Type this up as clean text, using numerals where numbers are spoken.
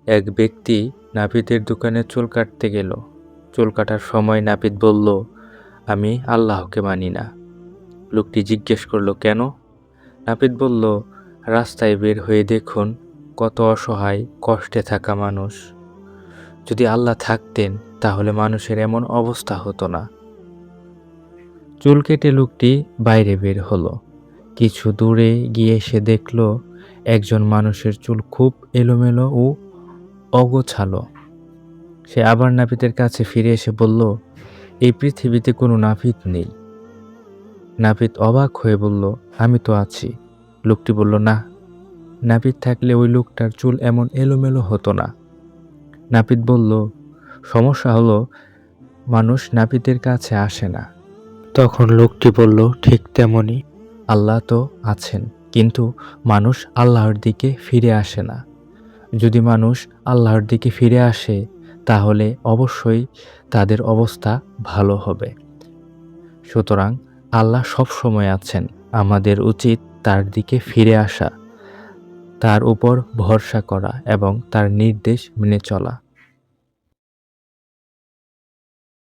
এক ব্যক্তি নাপিতের দোকানে চুল কাটতে গেল। চুল কাটার সময় নাপিত বলল, আমি আল্লাহকে মানি না। লোকটি জিজ্ঞেস করল, কেন? নাপিত বলল, রাস্তায় বের হয়ে দেখুন কত অসহায় কষ্টে থাকা মানুষ। যদি আল্লাহ থাকতেন তাহলে মানুষের এমন অবস্থা হতো না। চুল কেটে লোকটি বাইরে বের হলো। কিছু দূরে গিয়ে সে দেখল একজন মানুষের চুল খুব এলোমেলো ও অগোছালো। সে আবার নাপিতের কাছে ফিরে এসে বলল, এই পৃথিবীতে কোনো নাপিত নেই। নাপিত অবাক হয়ে বলল, আমি তো আছি। লোকটি বলল, না, নাপিত থাকলে ওই লোকটার চুল এমন এলোমেলো হতো না। নাপিত বলল, সমস্যা হলো মানুষ নাপিতের কাছে আসে না। তখন লোকটি বলল, ঠিক তেমনি আল্লাহ তো আছেন, কিন্তু মানুষ আল্লাহর দিকে ফিরে আসে না। যদি মানুষ আল্লাহর দিকে ফিরে আসে তাহলে অবশ্যই তাদের অবস্থা ভালো হবে। সুতরাং আল্লাহ সব সময় আছেন। আমাদের উচিত তার দিকে ফিরে আসা, তার উপর ভরসা করা এবং তার নির্দেশ মেনে চলা।